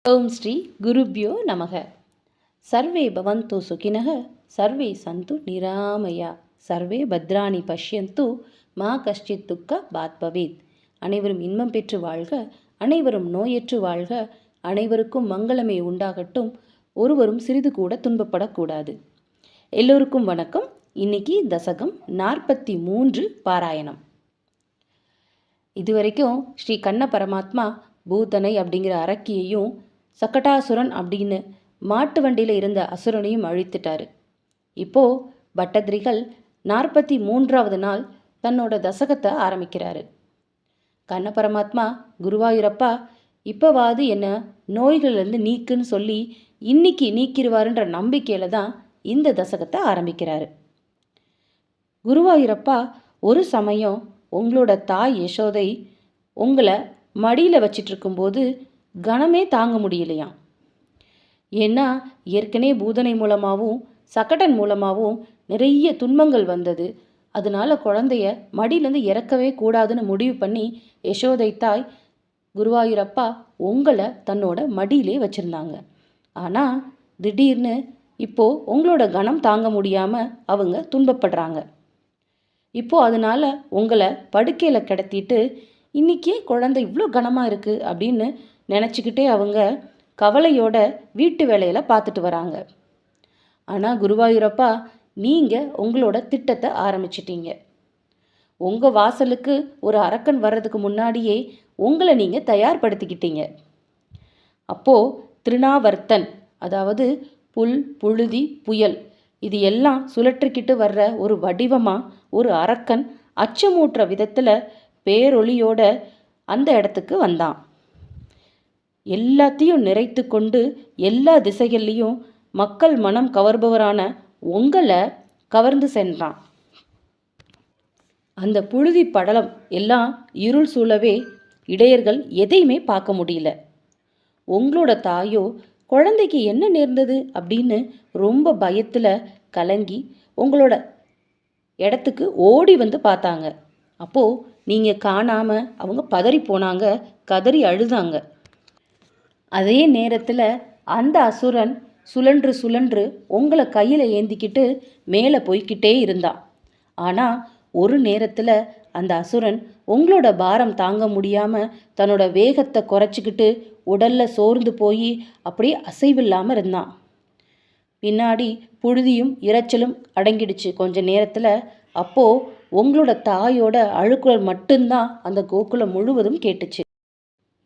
ஓம் ஸ்ரீ குருப்யோ நமக. சர்வே பவந்து சுகினக, சர்வே சந்து நிராமயா, சர்வே பத்ராணி பஷ்யந்து, மா கஷ்டித் துக்க பாத் பவேத். அனைவரும் இன்பம் பெற்று வாழ்க, அனைவரும் நோயற்று வாழ்க, அனைவருக்கும் மங்களமே உண்டாகட்டும், ஒருவரும் சிறிது கூட துன்பப்படக்கூடாது. எல்லோருக்கும் வணக்கம். இன்னைக்கு தசகம் 43 பாராயணம். இதுவரைக்கும் ஸ்ரீ கண்ண பரமாத்மா பூதனை அப்படிங்கிற அரக்கியையும் சக்கட்டாசுரன் அப்படின்னு மாட்டு வண்டியில் இருந்த அசுரனையும் அழித்துட்டாரு. இப்போது பட்டதிரிகள் 43வது நாள் தன்னோட தசகத்தை ஆரம்பிக்கிறாரு. கண்ண பரமாத்மா குருவாயூரப்பா இப்போவாது என்ன நோய்கள்லேருந்து நீக்குன்னு சொல்லி இன்னைக்கு நீக்கிடுவாருன்ற நம்பிக்கையில் தான் இந்த தசகத்தை ஆரம்பிக்கிறாரு. குருவாயூரப்பா ஒரு சமயம் உங்களோட தாய் யசோதை உங்களை மடியில் வச்சிட்ருக்கும்போது கணமே தாங்க முடியலையாம். ஏன்னா ஏற்கனவே பூதனை மூலமாகவும் சக்கடன் மூலமாகவும் நிறைய துன்பங்கள் வந்தது. அதனால குழந்தைய மடியிலேருந்து இறக்கவே கூடாதுன்னு முடிவு பண்ணி யசோதை தாய் குருவாயூரப்பா உங்களை தன்னோட மடியிலே வச்சுருந்தாங்க. ஆனால் திடீர்னு இப்போது உங்களோட கணம் தாங்க முடியாமல் அவங்க துன்பப்படுறாங்க. இப்போது அதனால் உங்களை படுக்கையில் கிடத்திட்டு இன்றைக்கே குழந்தை இவ்வளோ கனமாக இருக்குது அப்படின்னு நினச்சிக்கிட்டே அவங்க கவலையோட வீட்டு வேலையில் பார்த்துட்டு வராங்க. ஆனால் குருவாயூரப்பா நீங்கள் உங்களோட திட்டத்தை ஆரம்பிச்சிட்டீங்க. உங்கள் வாசலுக்கு ஒரு அரக்கன் வர்றதுக்கு முன்னாடியே உங்களை நீங்கள் தயார்படுத்திக்கிட்டீங்க. அப்போது திருநாவர்த்தன், அதாவது புல் புழுதி புயல், இது எல்லாம் சுழற்றிக்கிட்டு வர்ற ஒரு வடிவமாக ஒரு அரக்கன் அச்சமூட்டுற விதத்தில் பேரொளியோட அந்த இடத்துக்கு வந்தான். எல்லாத்தையும் நிறைத்து கொண்டு எல்லா திசைகள்லையும் மக்கள் மனம் கவர்பவரான உங்களை கவர்ந்து சென்றான். அந்த புழுதி படலம் எல்லாம் இருள் சூழவே இடையர்கள் எதையுமே பார்க்க முடியல. உங்களோட தாயோ குழந்தைக்கு என்ன நேர்ந்தது அப்படின்னு ரொம்ப பயத்தில் கலங்கி உங்களோட இடத்துக்கு ஓடி வந்து பார்த்தாங்க. அப்போது நீங்கள் காணாமல் அவங்க பதறி போனாங்க, கதறி அழுதாங்க. அதே நேரத்தில் அந்த அசுரன் சுழன்று சுழன்று உங்களை கையில் ஏந்திக்கிட்டு மேலே போய்கிட்டே இருந்தான். ஆனால் ஒரு நேரத்தில் அந்த அசுரன் உங்களோட பாரம் தாங்க முடியாமல் தன்னோட வேகத்தை குறைச்சிக்கிட்டு உடலில் சோர்ந்து போய் அப்படியே அசைவில்லாமல் இருந்தான். பின்னாடி புழுதியும் இரைச்சலும் அடங்கிடுச்சு கொஞ்ச நேரத்தில். அப்போது உங்களோட தாயோட அழுகுரல் மட்டும்தான் அந்த கோகுலம் முழுவதும் கேட்டுச்சு.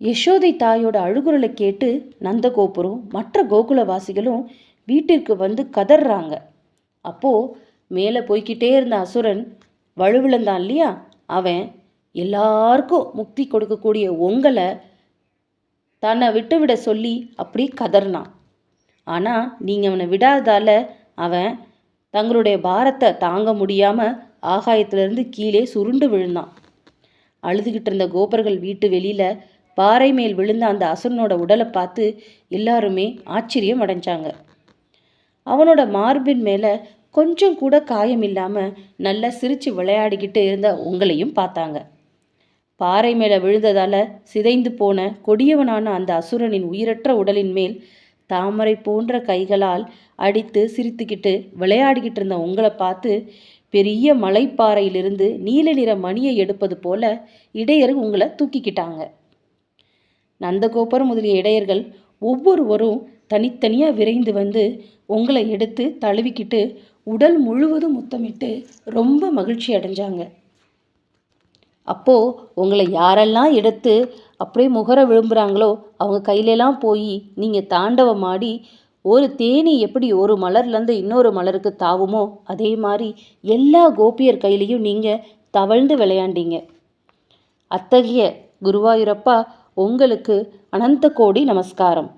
யசோதை தாயோட அழுகுரலை கேட்டு நந்தகோபுரம் மற்ற கோகுலவாசிகளும் வீட்டிற்கு வந்து கதறாங்க. அப்போது மேலே போய்கிட்டே இருந்த அசுரன் வலுவிழந்தான் இல்லையா, அவன் எல்லாருக்கும் முக்தி கொடுக்கக்கூடிய உங்களை தன்னை விட்டுவிட சொல்லி அப்படி கதறினான். ஆனால் நீங்கள் அவனை விடாததால் அவன் தங்களுடைய பாரத்தை தாங்க முடியாமல் ஆகாயத்திலிருந்து கீழே சுருண்டு விழுந்தான். அழுதுகிட்டு இருந்த கோபர்கள் வீட்டு வெளியில் பாறை மேல் விழுந்த அந்த அசுரனோட உடலை பார்த்து எல்லாருமே ஆச்சரியம் அடைஞ்சாங்க. அவனோட மார்பின் மேலே கொஞ்சம் கூட காயம் இல்லாமல் நல்லா சிரித்து விளையாடிக்கிட்டு இருந்த உங்களையும் பார்த்தாங்க. பாறை மேலே விழுந்ததால் சிதைந்து போன கொடியவனான அந்த அசுரனின் உயிரற்ற உடலின் மேல் தாமரை போன்ற கைகளால் அடித்து சிரித்துக்கிட்டு விளையாடிக்கிட்டு இருந்த உங்களை பார்த்து பெரிய மலைப்பாறையிலிருந்து நீல நிற மணியை எடுப்பது போல இடையர் உங்களை தூக்கிக்கிட்டாங்க. நந்தகோபர் முதலிய இடையர்கள் ஒவ்வொருவரும் தனித்தனியாக விரைந்து வந்து உங்களை எடுத்து தழுவிக்கிட்டு உடல் முழுவதும் முத்தமிட்டு ரொம்ப மகிழ்ச்சி அடைஞ்சாங்க. அப்போது உங்களை யாரெல்லாம் எடுத்து அப்படியே முகர விரும்புகிறாங்களோ அவங்க கையிலெல்லாம் போய் நீங்கள் தாண்டவமாடி ஒரு தேனி எப்படி ஒரு மலர்லேருந்து இன்னொரு மலருக்கு தாவுமோ அதே மாதிரி எல்லா கோபியர் கையிலையும் நீங்கள் தவழ்ந்து விளையாண்டீங்க. அத்தகைய குருவாயூரப்பா உங்களுக்கு அனந்த கோடி நமஸ்காரம்.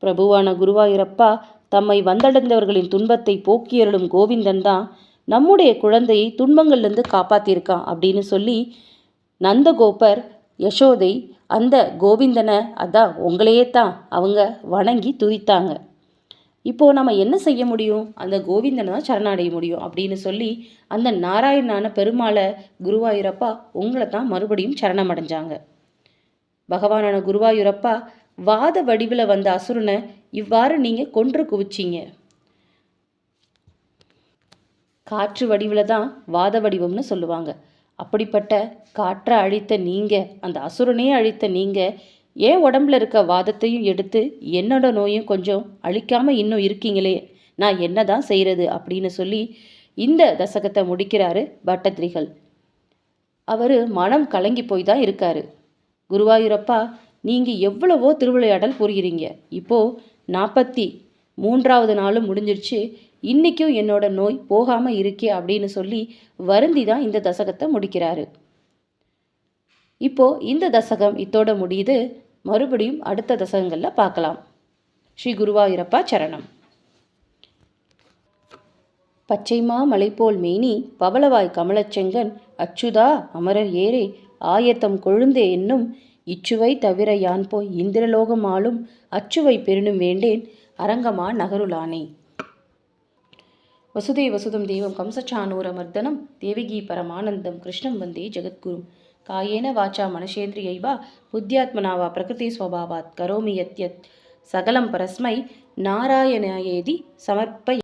பிரபுவான குருவாயூரப்பா தம்மை வந்தடைந்தவர்களின் துன்பத்தை போக்கியருளும் கோவிந்தன் தான் நம்முடைய குழந்தையை துன்பங்கள்லேருந்து காப்பாற்றியிருக்கான் அப்படின்னு சொல்லி நந்தகோபர் யசோதை அந்த கோவிந்தனை, அதான் உங்களையே தான் அவங்க வணங்கி துதித்தாங்க. இப்போது நம்ம என்ன செய்ய முடியும், அந்த கோவிந்தனை தான் சரணடைய முடியும் அப்படின்னு சொல்லி அந்த நாராயணான பெருமாளை குருவாயூரப்பா உங்களை தான் மறுபடியும் சரணமடைஞ்சாங்க. பகவானான குருவாயூரப்பா வாத வடிவில் வந்த அசுரனை இவ்வாறு நீங்கள் கொன்று குவிச்சிங்க. காற்று வடிவில் தான் வாத வடிவம்னு சொல்லுவாங்க. அப்படிப்பட்ட காற்றை அழித்த நீங்கள், அந்த அசுரனையே அழித்த நீங்கள், ஏன் உடம்புல இருக்க வாதத்தையும் எடுத்து என்னோட நோயும் கொஞ்சம் அழிக்காமல் இன்னும் இருக்கீங்களே, நான் என்ன தான் செய்கிறது அப்படின்னு சொல்லி இந்த தசகத்தை முடிக்கிறாரு பட்டத்திரிகள். அவர் மனம் கலங்கி போய் தான் இருக்காரு. குருவாயூரப்பா, நீங்கள் எவ்வளவோ திருவிளையாடல் புரிகிறீங்க. இப்போது 43வது நாளும் முடிஞ்சிருச்சு, இன்றைக்கும் என்னோட நோய் போகாமல் இருக்கே அப்படின்னு சொல்லி வருந்தி தான் இந்த தசகத்தை முடிக்கிறாரு. இப்போது இந்த தசகம் இத்தோட முடியுது. மறுபடியும் அடுத்த தசகங்களில் பார்க்கலாம். ஸ்ரீ குருவாயூரப்பா சரணம். பச்சைமா மலைப்போல் மேனி பவளவாய் கமலச்செங்கன் அச்சுதா அமரர் ஏரே ஆயத்தம் கொழுந்தே என்னும் இச்சுவை தவிர யான் போய் இந்திரலோகம் ஆளும் அச்சுவை பெருணும் வேண்டேன் அரங்கமா நகருளானே. வசுதே வசுதம் தேவம் கம்சச்சானூரமர்தனம் தேவகி பரமானந்தம் கிருஷ்ணம் வந்தே ஜெகத்குரும் காயேன வாச்சா மனசேந்திரியைவா புத்தியாத்மனாவா பிரகிருதி ஸ்வபாவாத் கரோமி யத் யத் சகலம் பரஸ்மை நாராயணாயேதி சமர்ப்ப